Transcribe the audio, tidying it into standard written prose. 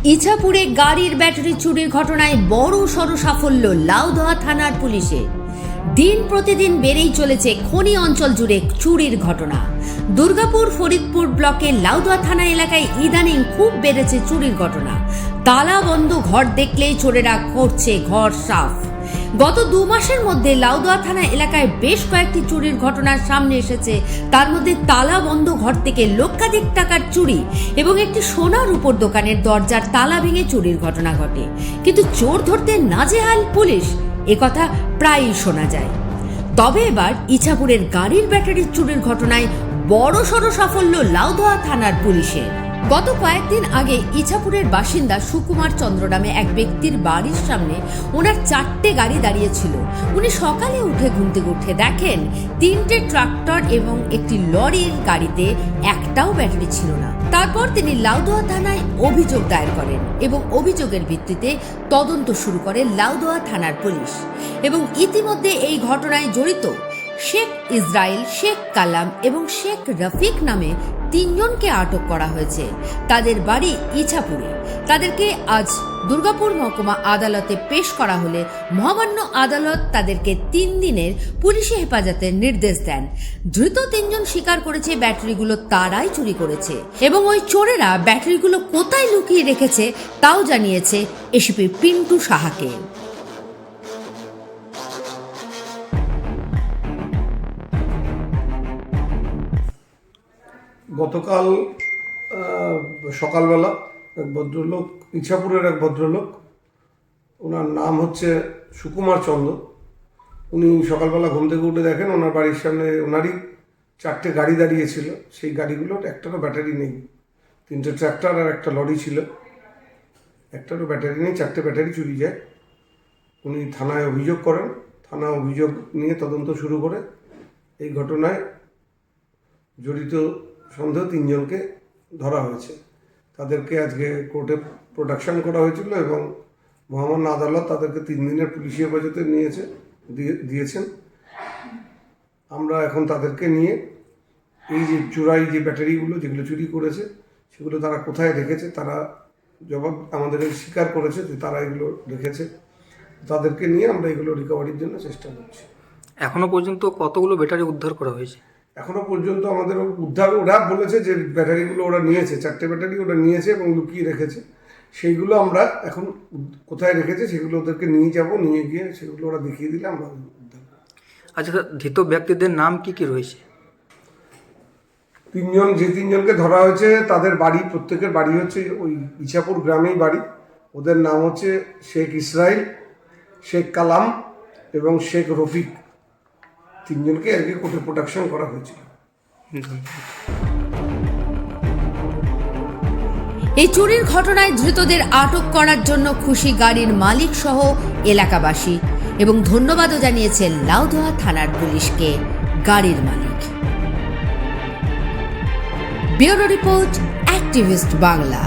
ইছাপুরে গাড়ির ব্যাটারি চুরির ঘটনায় বড় সড় সাফল্য লাউদোয়া থানার পুলিশের। দিন প্রতিদিন বেড়েই চলেছে খনি অঞ্চল জুড়ে চুরির ঘটনা। দুর্গাপুর ফরিদপুর ব্লকের লাউদোয়া থানা এলাকায় ইদানিং খুব বেড়েছে চুরির ঘটনা। তালা বন্ধ ঘর দেখলেই চোরেরা করছে ঘর সাফ। গত 2 মাসের মধ্যে লাউদোয়া থানা এলাকায় বেশ কয়েকটি চুরির ঘটনার সামনে এসেছে। তার মধ্যে তালা বন্ধ ঘর থেকে লক্ষাধিক টাকার চুরি এবং একটি সোনার উপর দোকানের দরজার তালা ভেঙে চুরির ঘটনা ঘটে। কিন্তু চোর ধরতে নাজেহাল পুলিশ, একথা প্রায়ই শোনা যায়। তবে এবার ইছাপুরের গাড়ির ব্যাটারির চুরির ঘটনায় বড়সড় সাফল্য লাউদোয়া থানার পুলিশের। গত কয়েকদিন আগে ইছাপুরের বাসিন্দা সুকুমার চন্দ্র নামে এক ব্যক্তির বাড়ির সামনে ওনার 4টে গাড়ি দাঁড়িয়েছিল। উনি সকালে উঠে ঘুম থেকে উঠে দেখেন 3টে ট্রাক্টর এবং একটি লরির গাড়িতে একটাও ব্যাটারি ছিল না। তারপর তিনি লাউদোয়া থানায় অভিযোগ দায়ের করেন এবং অভিযোগের ভিত্তিতে তদন্ত শুরু করে লাউদোয়া থানার পুলিশ। এবং ইতিমধ্যে এই ঘটনায় জড়িত শেখ ইসরাইল, শেখ কালাম এবং শেখ রফিক নামে 3 জনকে আটক করা হয়েছে। তাদের বাড়ি ইছাপুরে। তাদেরকে আজ দুর্গাপুর মহকুমা আদালতে পেশ করা হলে মহামান্য আদালত তাদেরকে 3 দিনের পুলিশি হেফাজতের নির্দেশ দেন। ধৃত 3 জন স্বীকার করেছে ব্যাটারিগুলো তারাই চুরি করেছে এবং ওই চোরেরা ব্যাটারিগুলো কোথায় লুকিয়ে রেখেছে তাও জানিয়েছে এসিপি পিন্টু সাহাকে। গতকাল সকালবেলা এক ভদ্রলোক, ইছাপুরের এক ভদ্রলোক, ওনার নাম হচ্ছে সুকুমার চন্দ্র। উনি সকালবেলা ঘুম থেকে উঠে দেখেন ওনার বাড়ির সামনে ওনারই 4টে গাড়ি দাঁড়িয়েছিল। সেই গাড়িগুলোর একটারও ব্যাটারি নেই। 3টে ট্রাক্টর আর একটা লরি ছিল, একটারও ব্যাটারি নেই। 4টে ব্যাটারি চুরি যায়। উনি থানায় অভিযোগ করেন। থানা অভিযোগ নিয়ে তদন্ত শুরু করে এই ঘটনায় জড়িত সন্দেহ 3 জনকে ধরা হয়েছে। তাদেরকে আজকে কোর্টে প্রোডাকশন করা হয়েছিল এবং মহামান্য আদালত তাদেরকে 3 দিনের পুলিশি হেফাজতে দিয়েছেন। আমরা এখন তাদেরকে নিয়ে এই যে চুরাই যে ব্যাটারিগুলো যেগুলো চুরি করেছে সেগুলো তারা কোথায় রেখেছে তারা জবাব আমাদের স্বীকার করেছে যে তারা এগুলো রেখেছে। তাদেরকে নিয়ে আমরা এগুলো রিকভারির জন্য চেষ্টা করছি। এখনো পর্যন্ত কতগুলো ব্যাটারি উদ্ধার করা হয়েছে? এখনো পর্যন্ত আমাদের উদ্ধার, ওরা বলেছে যে ব্যাটারিগুলো ওরা নিয়েছে, 4টে ব্যাটারি ওরা নিয়েছে এবং লুকিয়ে রেখেছে। সেইগুলো আমরা এখন কোথায় রেখেছে সেগুলো ওদেরকে নিয়ে যাব, নিয়ে গিয়ে সেগুলো ওরা দেখিয়ে দিলে আমরা উদ্ধার করব। আচ্ছা, ধৃত ব্যক্তিদের নাম কি কি রয়েছে? 3 জন, যে 3 জনকে ধরা হয়েছে তাদের বাড়ি, প্রত্যেকের বাড়ি হচ্ছে ওই ইছাপুর গ্রামেই বাড়ি। ওদের নাম হচ্ছে শেখ ইসরাইল, শেখ কালাম এবং শেখ রফিক। 3 জনকে আগে কোর্টে প্রোটেকশন করা হয়েছিল। এই চুরির ঘটনায় ধৃতদের আটক করার জন্য খুশি গাড়ির মালিক সহ এলাকাবাসী এবং ধন্যবাদও জানিয়েছেন লাউদোয়া থানার পুলিশকে গাড়ির মালিক। Bureau report, activist Bangla.